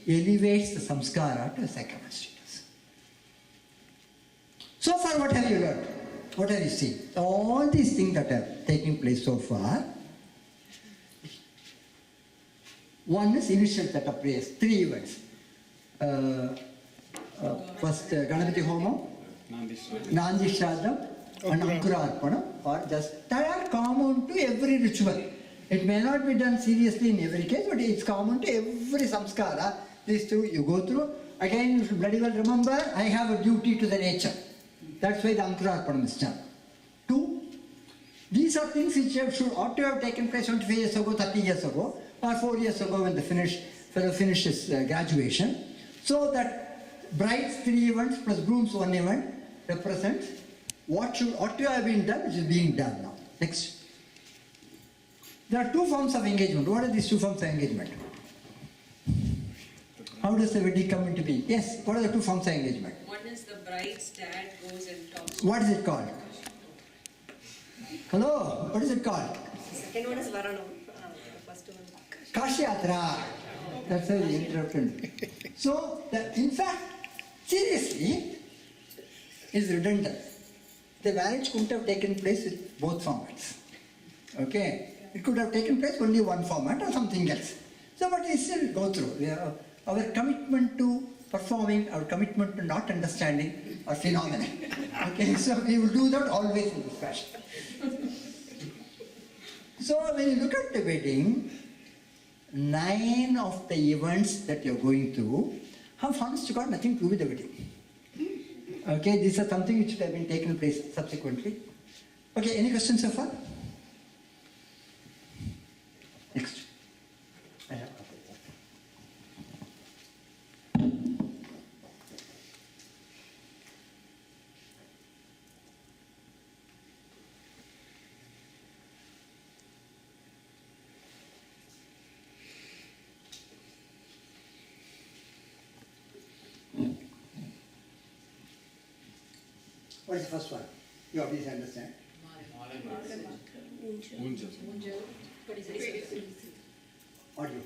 elevates the samskara to a sacrament status. So far, what have you learned? What have you seen? All these things that have taken place so far. One is initial set of prayers, 3 events. First, Ganapati Homo, Nandi Shraddham, and Ankura Arpanam, or just that are common to every ritual. It may not be done seriously in every case, but it's common to every samskara. These two you go through. Again, you should bloody well remember, I have a duty to the nature. That's why the Ankura Arpanam is done. 2, these are things which ought to have taken place 25 years ago, 30 years ago, or 4 years ago when the fellow finishes graduation. So that bride's 3 events plus groom's 1 event represents what ought to have been done, which is being done now. Next. There are 2 forms of engagement. What are these 2 forms of engagement? How does the wedding come into being? Yes, what are the 2 forms of engagement? One is the bride's dad goes and talks. What is it called? Hello, what is it called? The second one is Varanam. The first one. Kashyatra. That's how you interrupted. So, in fact, seriously, is redundant. The marriage couldn't have taken place with both formats. Okay? It could have taken place only one format or something else. So, but we still go through. Our commitment to performing, our commitment to not understanding are phenomena. Okay? So, we will do that always in this fashion. So, when you look at the wedding, 9 of the events that you're going through have honest to God nothing to do with the wedding. Okay, these are something which should have been taken place subsequently. Okay, any questions so far? Next. What is the first one? You obviously understand. Audio.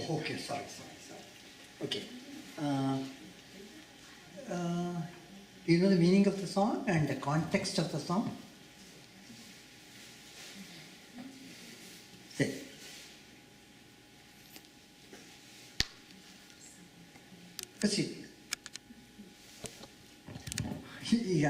Okay, sorry. Okay. Do you know the meaning of the song and the context of the song? Say. Proceed. It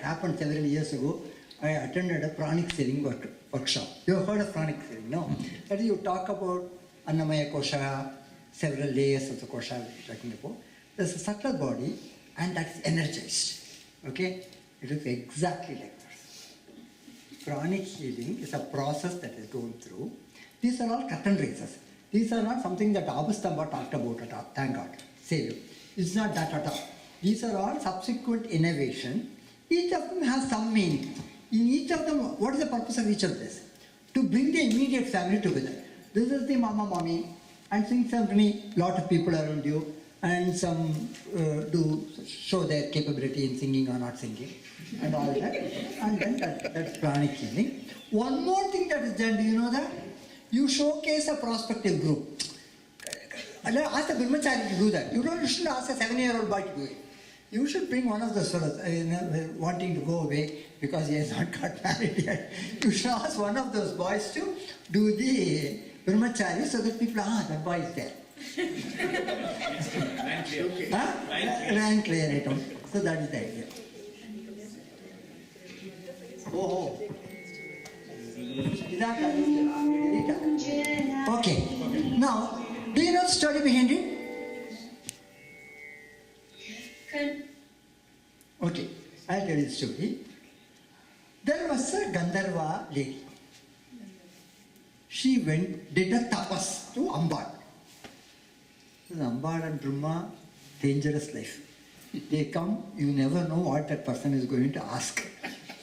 happened several years ago. I attended a pranic selling workshop. You have heard of pranic selling, no? That is, you talk about Annamaya Kosha, several layers of the Kosha we're talking about. There's a subtle body and that's energized. Okay? It is exactly like this. Pranic healing is a process that is going through. These are all curtain raisers. These are not something that Abhastamba talked about at all. Thank God. Save. It's not that at all. These are all subsequent innovation. Each of them has some meaning. In each of them, what is the purpose of each of this? To bring the immediate family together. This is the mama, mommy, and since a lot of people around you, and some do show their capability in singing or not singing, and all that. And then that's pranic healing. One more thing that is done, do you know that? You showcase a prospective group. Ask a brahmachari to do that. You shouldn't ask a 7-year-old boy to do it. You should bring one of the suras, wanting to go away because he has not got married yet. You should ask one of those boys to do the brahmachari so that people, that boy is there. Rank clear item. So that is the idea. Oh. Okay. Now, do you know the story behind it? Okay, I'll tell you the story. There was a Gandharva lady. She did a tapas to Ambad. Ambad and Brahma, dangerous life. They come, you never know what that person is going to ask.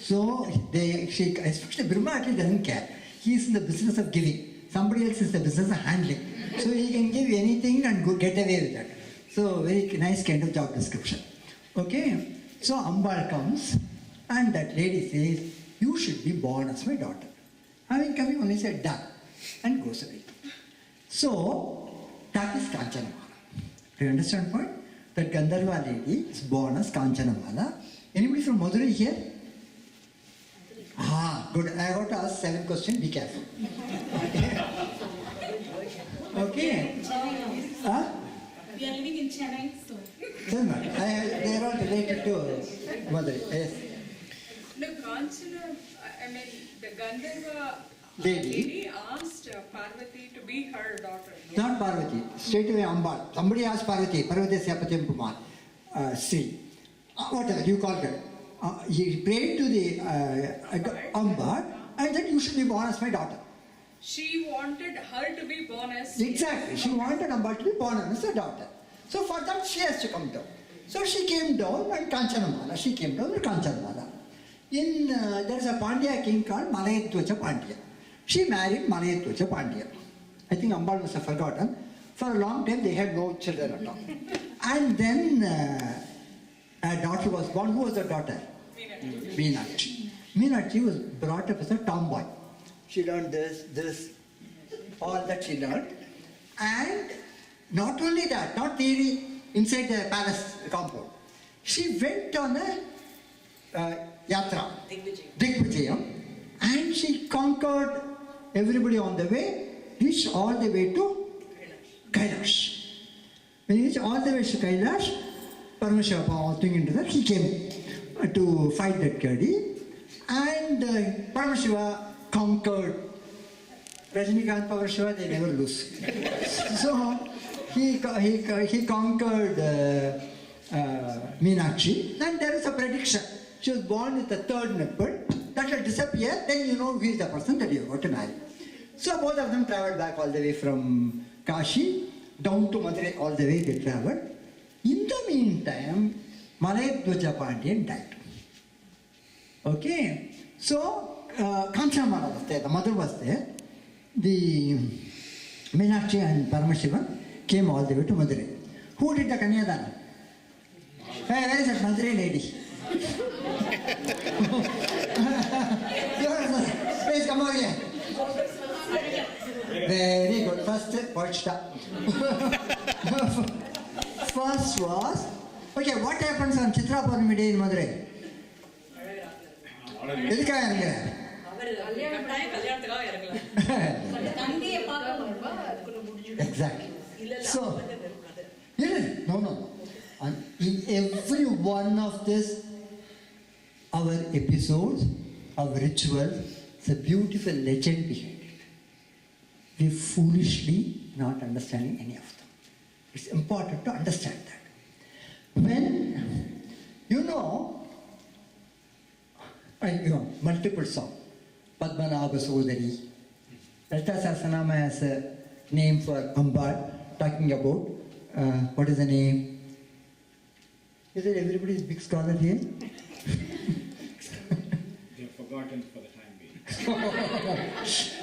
So, especially Brahma actually doesn't care. He is in the business of giving. Somebody else is the business of handling. So he can give anything and go get away with that. So, very nice kind of job description. Okay, so Ambal comes and that lady says, you should be born as my daughter. Having come, he only said, done, and goes away. So, that is Kanchanamala. Do you understand the point? That Gandharva lady is born as Kanchanamala. Anybody from Madurai here? Good. I have to ask 7 questions. Be careful. Okay. We are living in Chennai, so. They are all related to Madurai. Yes. No, Kanchana, the Gandharva Lady asked Parvati to be her daughter. Not Parvati, straight away Ambal. Somebody asked Parvati, Parvati Syapatyam Kumar, Sri. Whatever, you called her. He prayed to the Ambal and then you should be born as my daughter. She wanted her to be born as... Exactly, she wanted Ambal to be born as her daughter. So for that she has to come down. So she came down and Kanchanamala. She came down with Kanchanamala. There is a Pandya king called Malayadwaja Pandya. She married Malayadwaja Pandya. I think Ambal must have forgotten. For a long time they had no children at all. And then a daughter was born. Who was the daughter? Meenakshi. Meenakshi was brought up as a tomboy. She learned this, all that she learned. And not only that, not theory inside the palace compound. She went on a yatra, Digvijayam, and she conquered everybody on the way, reached all the way to Kailash. When he reached all the way to Kailash, Paramashiva thing into that, he came to fight that Kadi, and Paramashiva conquered. Rajinikanth, Paramashiva, they never lose. So he conquered Meenakshi, and there is a prediction. She was born with a third nipple. That will disappear, then you know who is the person that you are going to marry. So both of them travelled back all the way from Kashi down to Madurai, all the way they travelled. In the meantime, Malayadwaja Pandyan died. Okay, so Kanchanamala was there, the mother was there. The Meenakshi and Paramashivan came all the way to Madurai. Who did the Kanyadana? Hey, where is that Madurai lady? Please come over here. Very good. First, Parishad. First was, okay, what happens on Chitra Purnami day in Madurai? Exactly. So, no. And in every one of this, our episodes, our rituals, it's a beautiful legend behind it. We're foolishly not understanding any of them. It's important to understand that. When, multiple songs, Padmanabha Sodari, Lalita Sahasranama has a name for Ambal, talking about, what is the name? Is it everybody's big scholar here? They're forgotten for the time being.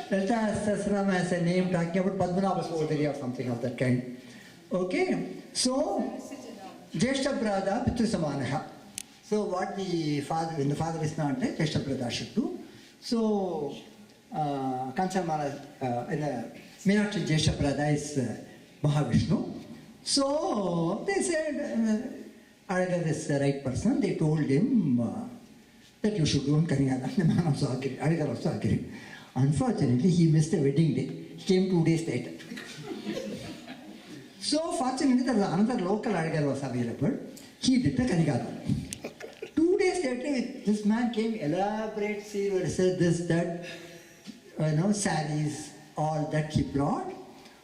Lalita Sahasranama has a name talking about Padmanabha Sodari or something of that kind. Okay, so Jeshta Brada Pitru Samanaha. So what the father, when the father is not there, Jeshta Brada should do. So Kanchanamala, Meenakshi Jeshta Brada is Mahavishnu. So they said, Alagar is the right person. They told him that you should go on Karigada. The man also agreed. Alagar also agreed. Unfortunately, he missed the wedding day. He came 2 days later. So fortunately, there was another local Alagar was available. He did the Karigada. 2 days later, this man came, elaborate silver, said this, that, saris, all that he brought.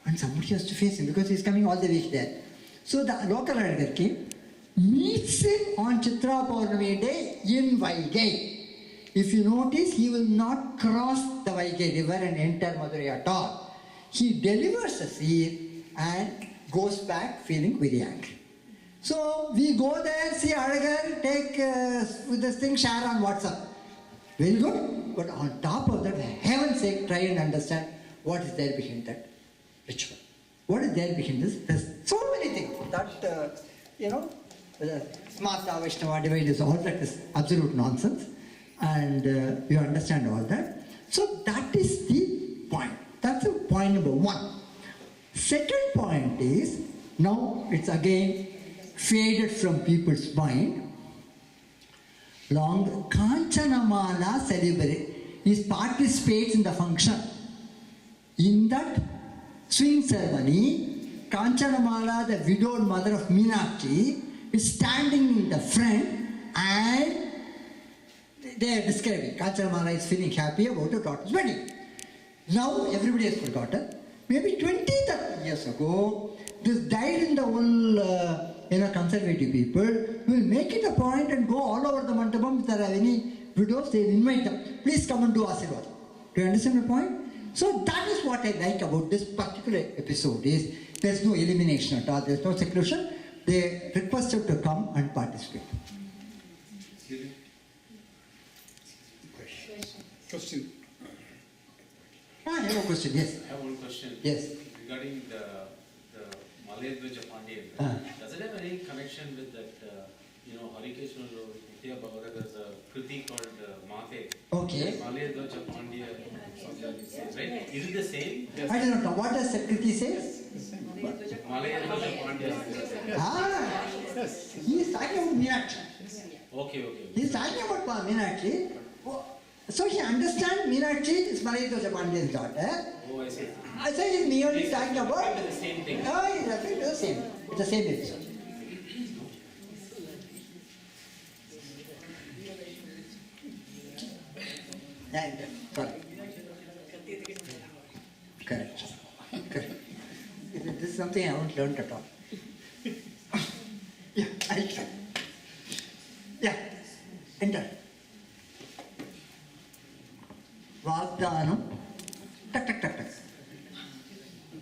And somebody has to face him because he's coming all the way there. So the local Alagar came, meets him on Chitra Purnami day in Vaigai. If you notice, he will not cross the Vaigai river and enter Madurai at all. He delivers the seed and goes back feeling very angry. So we go there, see Alagar, take this thing, share on WhatsApp. Very good. But on top of that, for heaven's sake, try and understand what is there behind that ritual. What is there behind this? There's so many things that, the Smarta, Vaishnava divide is all that is absolute nonsense. And you understand all that. So that is the point. That's the point number one. Second point is, now it's again faded from people's mind. Long Kanchanamala celebrate. He participates in the function. In that swing ceremony, Kanchanamala, the widowed mother of Meenakshi, is standing in the front and they are describing. Kanchanamala is feeling happy about her daughter's wedding. Now everybody has forgotten. Maybe 20-30 years ago, this died in the whole conservative people will make it a point and go all over the mandapam. If there are any widows, they will invite them. Please come and do Asirvad. Do you understand the point? So that is what I like about this particular episode is there's no elimination at all, there's no seclusion. They requested to come and participate. Question. I have a question, yes. I have one question. Yes. Regarding the Malay Dvaja Pandian. Does it have any connection with that, Harikeshwar Nitya Bhavara, there's a Kriti called Mate. Okay. Malay Dvaja Pandian, right? Is it the same? Yes. I don't know. What does the Kriti say? Malay Dvaja Pandian. Yes. He is talking about Meenakshi. Okay. He is talking about Meenakshi. So he understands Meenakshi is Malay Dvaja Pandyan's daughter. Oh, I see. I say he's merely talking about the same thing. Oh, he's referring to the same. It's the same episode. And, sorry. Correct. This is something I haven't learned at all. Yeah, I'll try. Yeah, enter. Vagdanam, tak.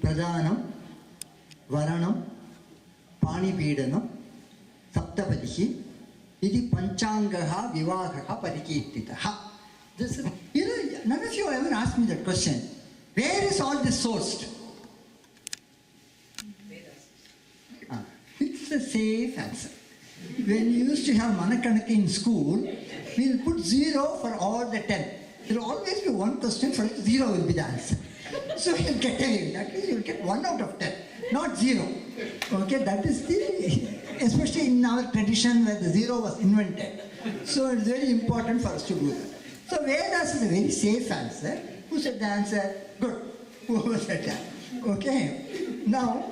Prajanam, Varanam, Panipedanam, Saptapadihi, Iti Panchangaha Vivahaha Parikirtitaha. This is, none of you ever asked me that question. Where is all this sourced? It's a safe answer. When you used to have Manakanaka in school, we'll put 0 for all the 10. There will always be one question for which 0 will be the answer. So you'll get away. That means you'll get 1 out of 10, not 0. Okay, that is especially in our tradition where the 0 was invented. So it's very important for us to do that. So Vedas is a very safe answer. Who said the answer? Good. Whoever said that. Okay. Now,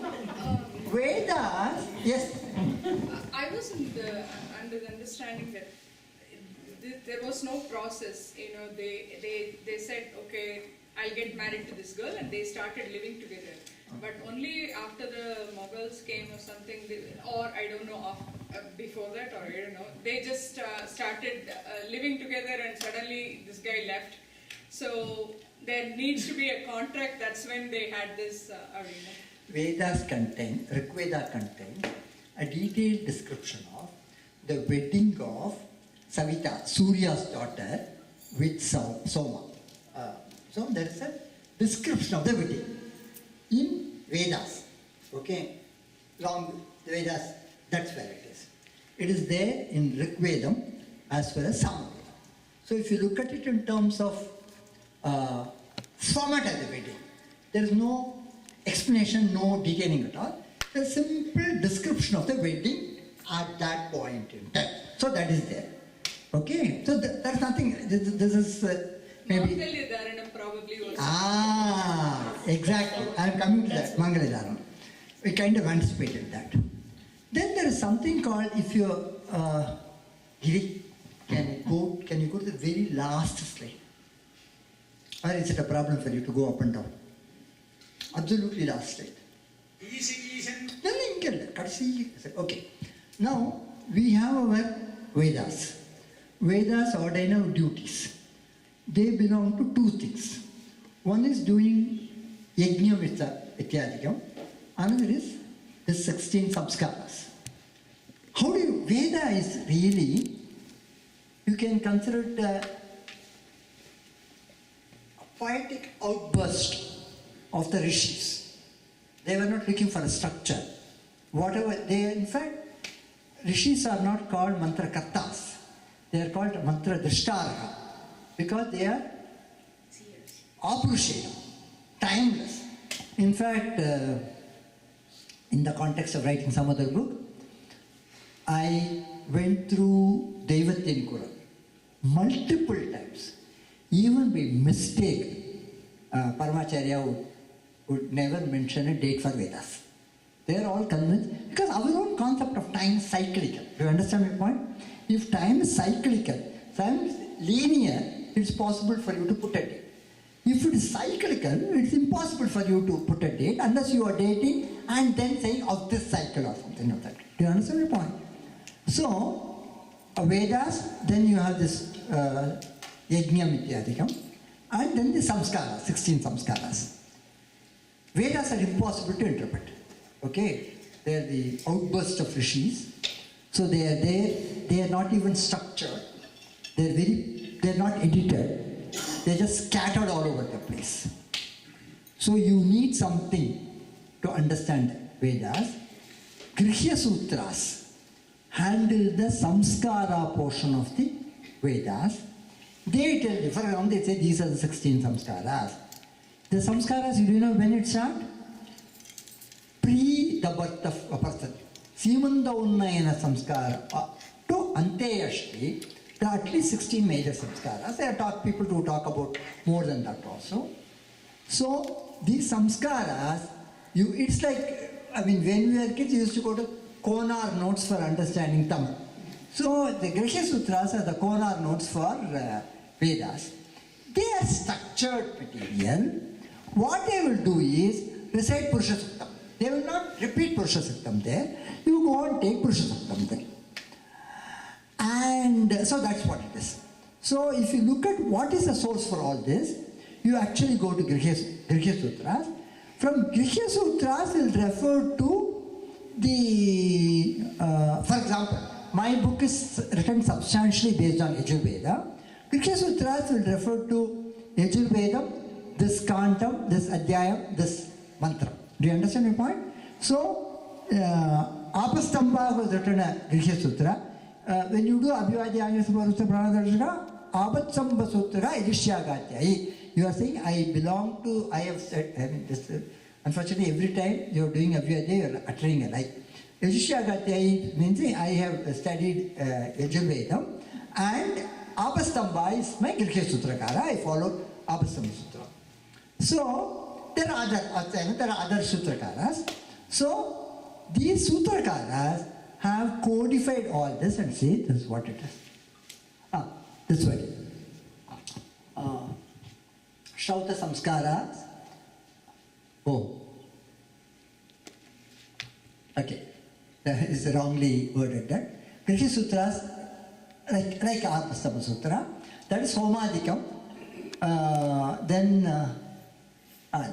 Vedas, yes. I was under the understanding that there was no process. They said, okay, I'll get married to this girl, and they started living together. But only after the Mughals came or something, or I don't know, before that, or I don't know, they just started living together, and suddenly this guy left. So there needs to be a contract. That's when they had this arena. Vedas contain, Rigveda contains a detailed description of the wedding of Savita, Surya's daughter, with Soma. So there is a description of the wedding in Vedas. Okay, long Vedas, that's where it is. It is there in Rigvedam as well as Samaveda. So if you look at it in terms of format of the wedding, there is no explanation, no detailing at all. A simple description of the wedding at that point in time. So that is there. Okay, so that's nothing. This is maybe. Mangalya Dharanam probably was. Exactly. I am coming to that. Mangalya Dharanam. We kind of anticipated that. Then there is something called, if you Giri, can you go to the very last slide? Or is it a problem for you to go up and down? Absolutely last slide. Okay. Now we have our Vedas. Vedas ordain our duties. They belong to two things. One is doing yajna ityadikam. Another is the 16 samskaras. How do you, Veda is really, you can consider it a poetic outburst of the rishis. They were not looking for a structure. Whatever they, in fact, rishis are not called mantra kartas. They are called mantra drishtarha because they are apurusheya, timeless. In fact, in the context of writing some other book, I went through Devatinkuram multiple times. Even by mistake, Paramacharya would never mention a date for Vedas. They are all convinced, because our own concept of time is cyclical. Do you understand my point? If time is cyclical, time is linear, it's possible for you to put a date. If it is cyclical, it's impossible for you to put a date unless you are dating and then saying of this cycle or something like that. Do you understand my point? So, Vedas, then you have this Yajna Mityadikam, and then the Samskaras, 16 Samskaras. Vedas are impossible to interpret. Okay? They are the outburst of rishis. So they are there, they are not even structured. They are not edited. They are just scattered all over the place. So you need something to understand Vedas. Grihya Sutras handle the samskara portion of the Vedas. They tell you, for example, they say these are the 16 samskaras. The samskaras, you do know when it starts? Pre the birth of a person. Simanda Unnayana samskara to Anteyashti, there are at least 16 major samskaras. There are people who talk about more than that also. So these samskaras, it's like, when we were kids, we used to go to Konar notes for understanding Tamil. So the Grihya Sutras are the Konar notes for Vedas. They are structured material. What they will do is recite Purusha Suktam. They will not repeat Purusha Suktam there. You go and take Purusha Suktam there. And so that's what it is. So if you look at what is the source for all this, you actually go to Grihya Sutras. From Grihya Sutras, will refer to the, for example, my book is written substantially based on Yajurveda. Grihya Sutras will refer to Yajurvedam, this Kantam, this Adhyayam, this Mantra. Do you understand my point? So, Apastamba was written a Grihya Sutra. When you do Abhivadhyaya Samarutha Pranadarshaka, Abatsamba Sutra, Idishyagatyai. You are saying, I belong to, I have said, this, unfortunately, every time you are doing Abhivadhyaya, you are uttering a lie. Idishyagatyai means I have studied Yajurvedam, and Apastamba is my Grihya Sutrakara. I follow Apastamba Sutra. So, there are other Sutrakaras. So, these Sutrakaras have codified all this and say this is what it is. This way. Shrauta Samskaras. Oh. Okay. That is wrongly worded that. Grihya Sutras, like Apastama Sutra, that is Somadikam.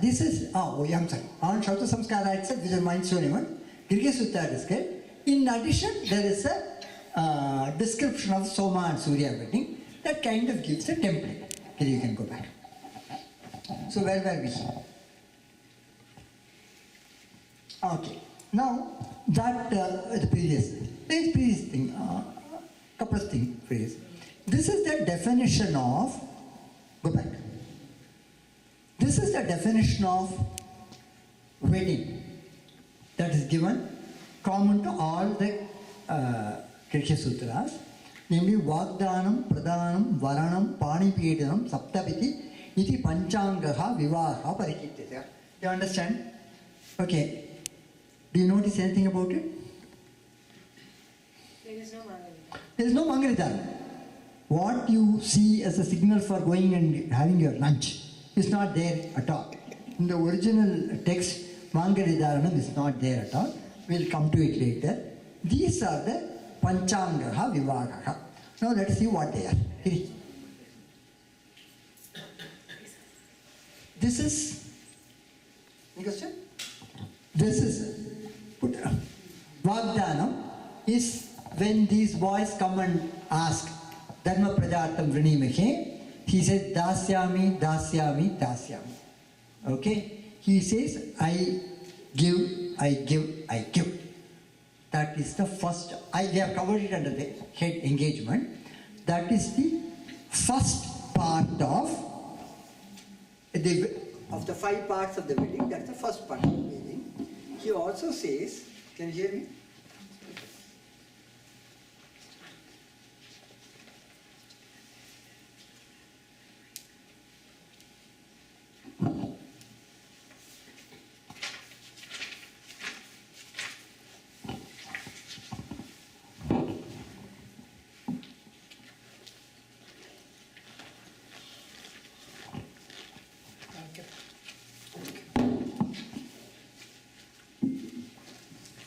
This is, I'm sorry, on Shrauta Samskara itself, which is minus 21, Grihya Sutra is good. In addition, there is a description of Soma and Surya wedding that kind of gives a template. Okay, you can go back. So where were we? Okay, now that the previous thing, couple of things previous. This is the definition of, go back. This is the definition of wedding that is given common to all the Kirti Sutras, namely Vagdanam, Pradhanam, Varanam, Panipedanam, Saptapiti, Iti Panchangaha, Vivaha, Parikityasya. You understand? Okay. Do you notice anything about it? There is no Mangalita. There is no Mangalidharma. What you see as a signal for going and having your lunch is not there at all. In the original text, Mangalidharanam is not there at all. We'll come to it later. These are the Panchangaha Vivagaha. Now let's see what they are. Here. This is, any question? This is, Vagdanam is when these boys come and ask, Dharma prajaartham vranimahe, he says, Dasyami, Dasyami, Dasyami. Okay? He says, I give, I give, I give. That is the first, we have covered it under the head engagement. That is the first part of the 5 parts of the wedding. That's the first part of the wedding. He also says, can you hear me?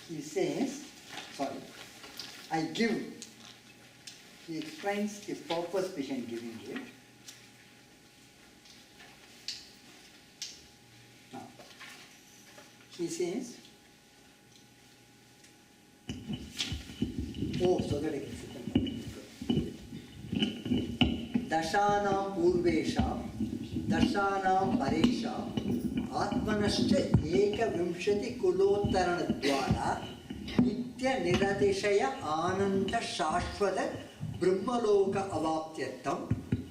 He says, sorry, I give. He explains the purpose behind giving it. Now, he says, oh, so that I can sit down. Dashanam purvesham, dashanam paresham, Atmanashcha Eka Vimshati Kulottarana Dwara Nitya Niradeshaya Ananda Shashvada Brahmaloka Avaptyatam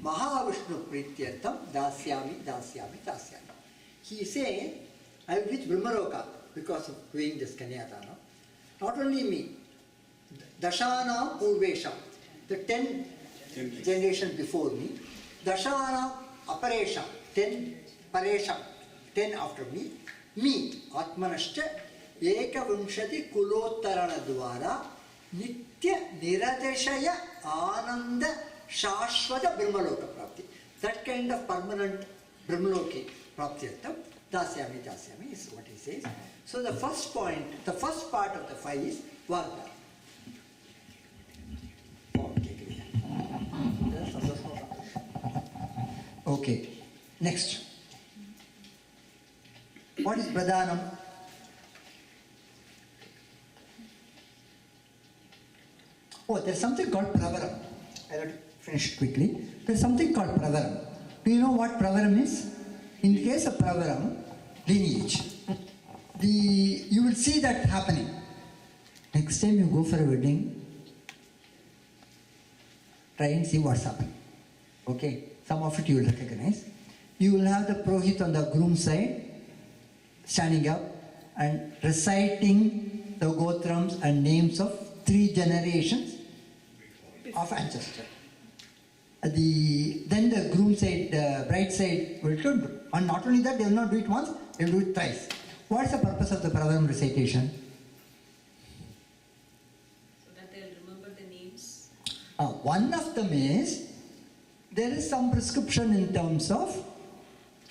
Mahavishnu Prityatam Dasyami Dasyami Dasyami. He said, I will reach Brahmaloka because of doing this Kanyadana. Not only me, Dashana Purvesham, the 10 generations before me, Dashana Aparesham, 10 Paresham, 10 after me, Atmanashcha, Eka Vimshati Kulottarana Dwara, Nitya Niradeshaya Ananda Shashvata Brahmaloka Prapti. That kind of permanent Brahmaloki Praptyatam, Dasyami Dasyami is what he says. So the first point, the first part of the 5 is Vagda. Okay, next. What is Pradhanam? Oh, there's something called Pravaram. I'll have to finish it quickly. There's something called Pravaram. Do you know what Pravaram is? In the case of Pravaram, lineage, you will see that happening. Next time you go for a wedding, try and see what's happening. Okay? Some of it you will recognize. You will have the Purohit on the groom's side, standing up and reciting the gotrams and names of 3 generations of ancestors. Then the groom side, the bride side will do. And not only that, they will not do it once, they will do it thrice. What is the purpose of the Pravaram recitation? So that they will remember the names. One of them is, there is some prescription in terms of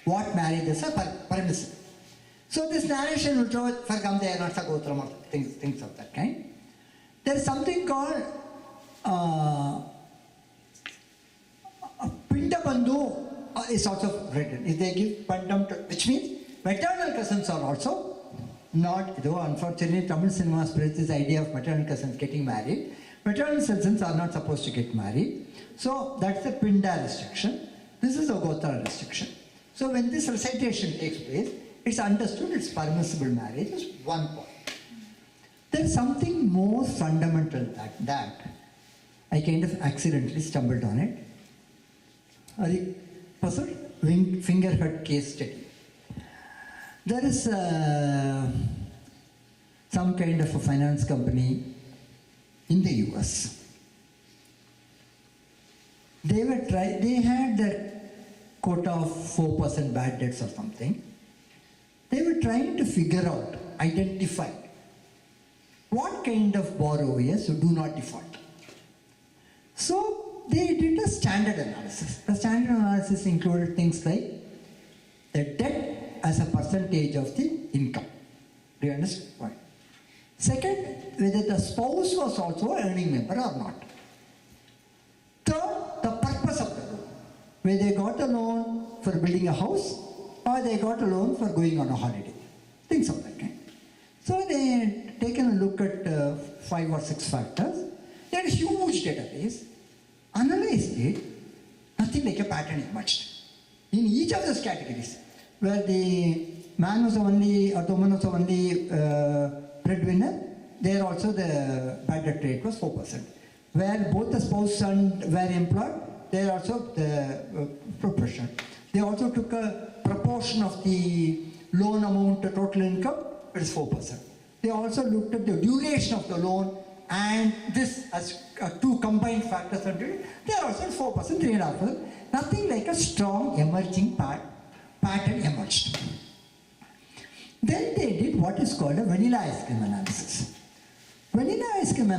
what marriages are permissible. So this narration will show Sargams, they are not Sagotram or things of that kind. There is something called Pinda Bandhu is also written. If they give Pandam, which means maternal cousins are also not, though unfortunately Tamil cinema spreads this idea of maternal cousins getting married. Maternal cousins are not supposed to get married. So that's the Pinda restriction. This is a Gotra restriction. So when this recitation takes place, it's understood it's permissible marriage is one point. There's something more fundamental than that. I kind of accidentally stumbled on it. Fingerhut case study. There is some kind of a finance company in the US. They had their quota of 4% bad debts or something. They were trying to figure out, identify what kind of borrowers do not default. So they did a standard analysis. The standard analysis included things like the debt as a percentage of the income. Do you understand? Why? Second, whether the spouse was also an earning member or not. Third, the purpose of the loan. Whether they got a loan for building a house or they got a loan for going on a holiday. Things of that kind. So they had taken a look at 5 or 6 factors. They had a huge database, analyzed it, nothing like a pattern emerged. In each of those categories, where the man was only, or the woman was only breadwinner, there also the bad debt rate was 4%. Where both the spouse and were employed, there also the proportion. They also took a proportion of the loan amount to total income, it is 4%. They also looked at the duration of the loan and this as two combined factors, they are also 4%, 3.5%. Nothing like a strong emerging pattern emerged. Then they did what is called a vanilla ice cream analysis. Vanilla ice cream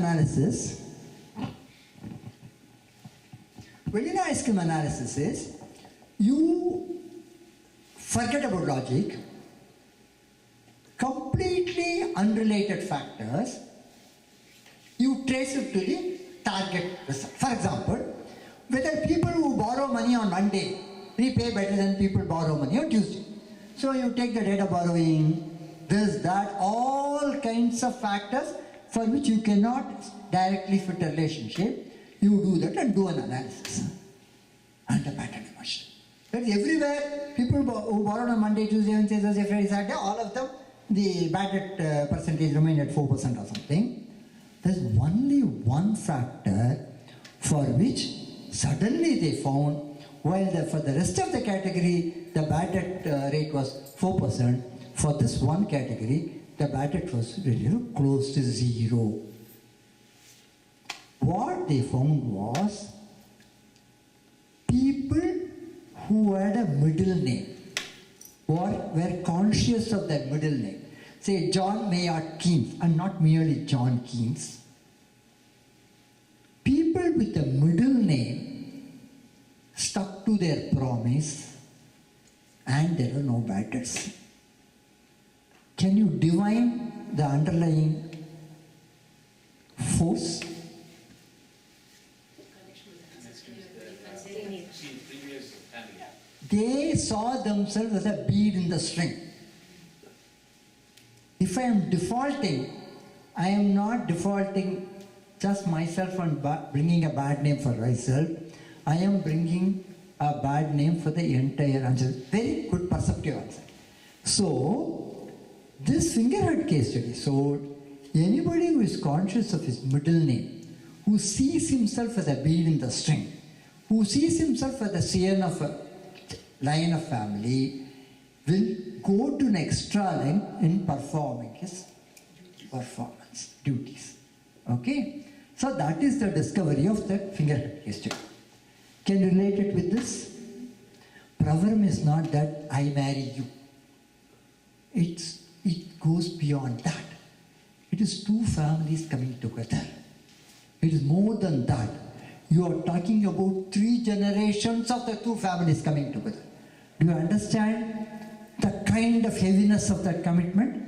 analysis is you forget about logic, completely unrelated factors, you trace it to the target result. For example, whether people who borrow money on Monday repay better than people borrow money on Tuesday. So you take the data borrowing, this, that, all kinds of factors for which you cannot directly fit a relationship. You do that and do an analysis. And the pattern emerged. That is everywhere, people who borrowed on Monday, Tuesday, Wednesday, Thursday, Friday, Saturday, all of them, the bad debt percentage remained at 4% or something. There's only one factor for which suddenly they found, while for the rest of the category, the bad debt rate was 4%, for this one category, the bad debt was really close to 0. What they found was people who had a middle name or were conscious of that middle name. Say John Maynard Keynes, and not merely John Keynes. People with a middle name stuck to their promise and there were no bad debts. Can you divine the underlying force? They saw themselves as a bead in the string. If I am defaulting, I am not defaulting just myself and bringing a bad name for myself. I am bringing a bad name for the entire answer. Very good perceptive answer. So, this fingerhead case study showed anybody who is conscious of his middle name, who sees himself as a bead in the string, who sees himself as the scion of a line of family, will go to an extra length in performing his performance duties. Okay? So that is the discovery of the fingerhead case study. Can you relate it with this? Pravaram is not that I marry you. It goes beyond that. It is two families coming together. It is more than that. You are talking about 3 generations of the two families coming together. Do you understand the kind of heaviness of that commitment?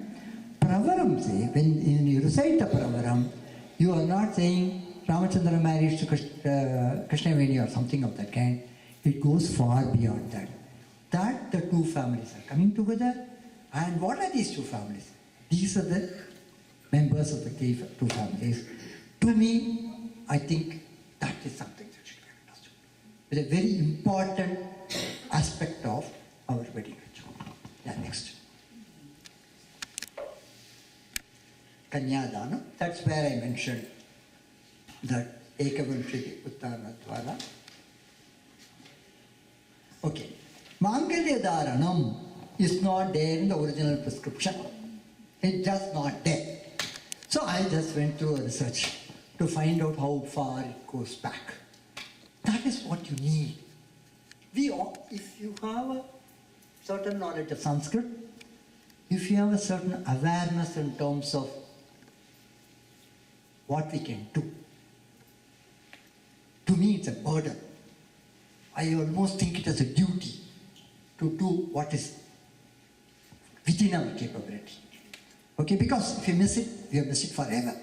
Pravaram, say, when you recite the Pravaram, you are not saying Ramachandra marriage to Krishnaveni or something of that kind. It goes far beyond that. That the two families are coming together. And what are these two families? These are the members of the two families. To me, I think that is something that should be understood. It's a very important aspect of our wedding ritual. Yeah, next. Kanyadana, that's where I mentioned that Ekavanshiti Uttana Dvara. Okay. Mangalya Dharanam is not there in the original prescription. It's just not there. So I just went through a research to find out how far it goes back. That is what you need. If you have a certain knowledge of Sanskrit, if you have a certain awareness in terms of what we can do, to me it's a burden. I almost think it as a duty to do what is within our capability. Okay, because if you miss it, we have missed it forever.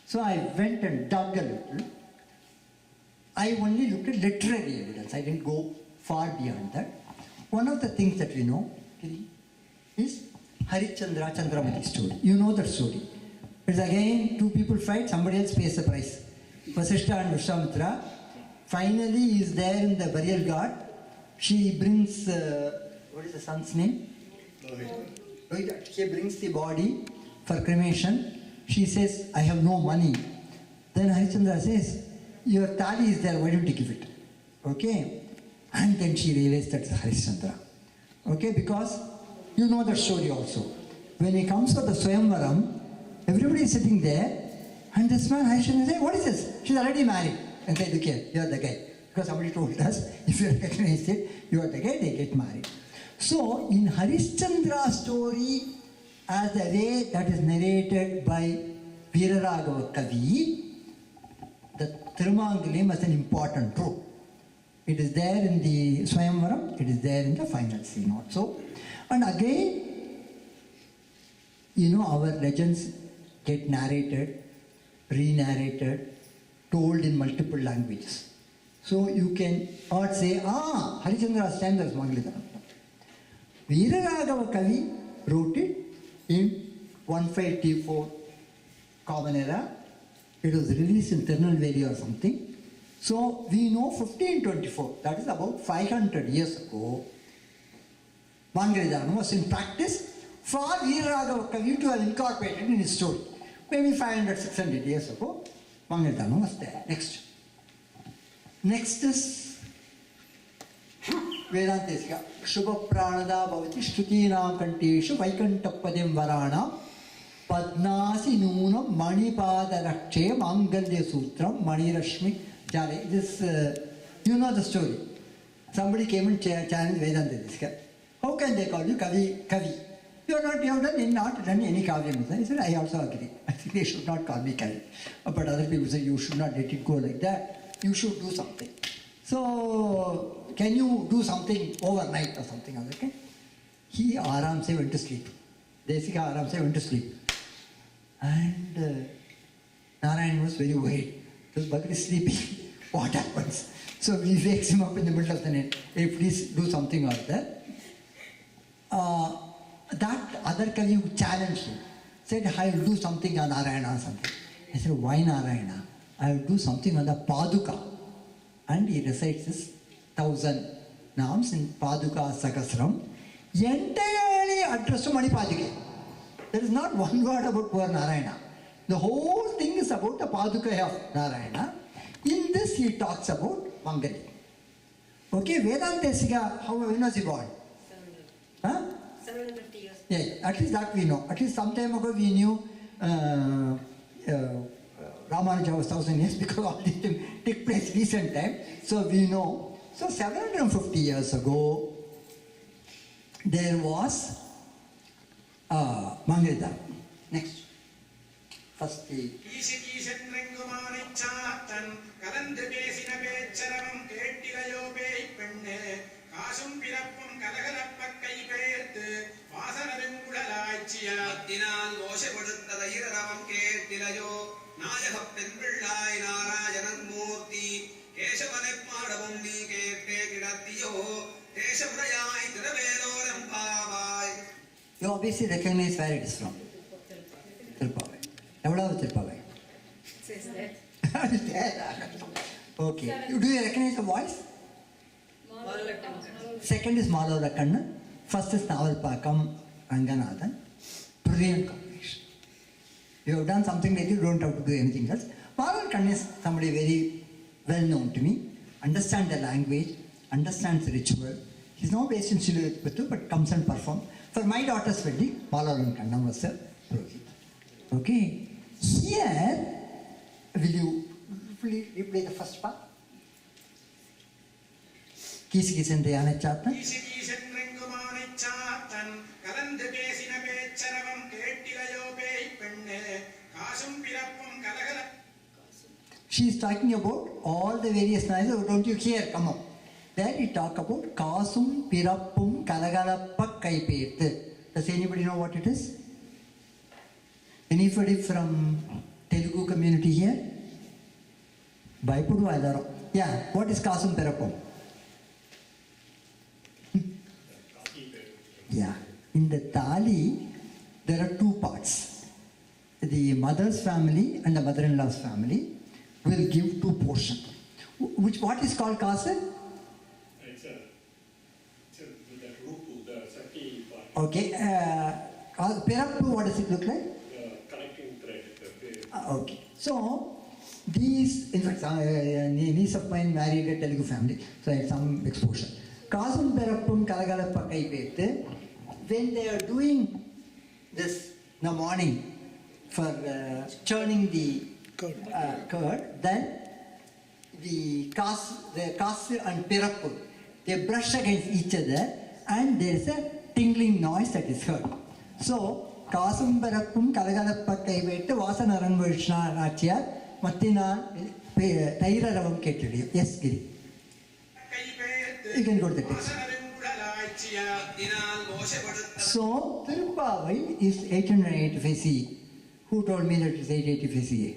So I went and dug a little. I only looked at literary evidence. I didn't go far beyond that. One of the things that we know is Harishchandra Chandramati story. You know that story. It's again two people fight, somebody else pays the price. Vasishtha and Vishwamitra. Finally, he is there in the burial garden. She brings, what is the son's name? Rohit. She brings the body for cremation. She says, I have no money. Then Harishchandra says, your tali is there, why don't you give it? Okay? And then she realized that's Harishchandra. Okay, because you know the story also. When he comes for the Swayamvaram, everybody is sitting there, and this man Harishchandra says, what is this? She's already married. And they look here, you're the guy. Because somebody told us, if you recognize it, you're the guy, they get married. So, in Harishchandra's story, as the way that is narrated by Veeraragava Kavi, the Thirumangalam has an important role. It is there in the Swayamvaram, it is there in the final scene also. And again, you know, our legends get narrated, re-narrated, told in multiple languages. So you can or say, Harishchandra's time there was Mangalidharam. Veeraragava Kavi wrote it in 1534 Common Era. It was released in Tirunelveli or something. So we know 1524, that is about 500 years ago, Mangalidharam was in practice for Veeraragava Kavi to have incorporated in his story. Maybe 500, 600 years ago, Mangalidharam was there. Next is Vedanta Desika. Shubha pranada bhavati shrutinam kanteshu vaikantapadem varana padnasi nunam manipada rakshe mangalya sutram manirashmi jale. This, you know the story. Somebody came and challenged Vedanta Desika. How can they call you Kavi? You have not done any Kavya. He said, I also agree. I think they should not call me Kavi. But other people say, you should not let it go like that. You should do something. So, can you do something overnight or something other kind? He Aram se went to sleep. Desika Aram se went to sleep. And Narayan was very worried. This bugger is sleeping. What happens? So we wakes him up in the middle of the night. Hey, please do something or that. That other Kavi who challenged him said, I will do something on Narayana or something. He said, why Narayana? I will do something on the Paduka. And he recites this 1000 names in Paduka Sakasram, entirely addressed to Mani Paduke. There is not one word about poor Narayana. The whole thing is about the Paduka of Narayana. In this he talks about Mangali. Okay, Vedanta Desika, when was he born? 750 years. Yeah, at least that we know. At least some time ago we knew Ramanuja was 1000 years because all these things took place recent time. So we know. So 750 years ago, there was Mangalidharam. Next. First the... You obviously recognize where it is from. Tirupavai. Yadava Tirupavai. Says that. It's there. Okay. Do you recognize the voice? Second is Malavalakanna. First is Navalpakam Ranganathan. Brilliant combination. You have done something like you don't have to do anything else. Malavalakanna is somebody very well known to me. Understands the language, understands the ritual. He's not based in Silupattu but comes and performs. For my daughter's wedding, Malavalakanna was a Purohit. Okay. Here, Will you replay the first part? Kisi kisende ane chatan. Kisi kisendrengumane chatan. Kalande pesina pecharavam kettilayo pei penne. Kasum pirappam kalagala. She is talking about all the various nights. Don't you hear? Come on. Then we talk about Kasum Pirappum Kalagalappa Kaipet. Does anybody know what it is? Anybody from Telugu community here? Baipudu Adaro. Yeah, what is Kasum Pirappum? Yeah, in the Thali, there are two parts. The mother's family and the mother-in-law's family will give two portions. What is called Kasum? It's the rupu, the sati part. Okay, Pirappu, what does it look like? The connecting thread. Okay, so these, in fact, a niece of mine married a Telugu family, so I had some exposure. Kasum Pirappum Kalagalappa Kaipet, when they are doing this in the morning for churning the curd, then the Kasu and Pirappu, they brush against each other and there is a tingling noise that is heard. So, Kasum Pirappum Kalagalappa Kaipet, Vasanaran Vishna Nachya, Matina Taira Ravam Ketri. Yes, Giri. You can go to the text. So, Tirupavai is 885 CE. Who told me that it is 885 CE?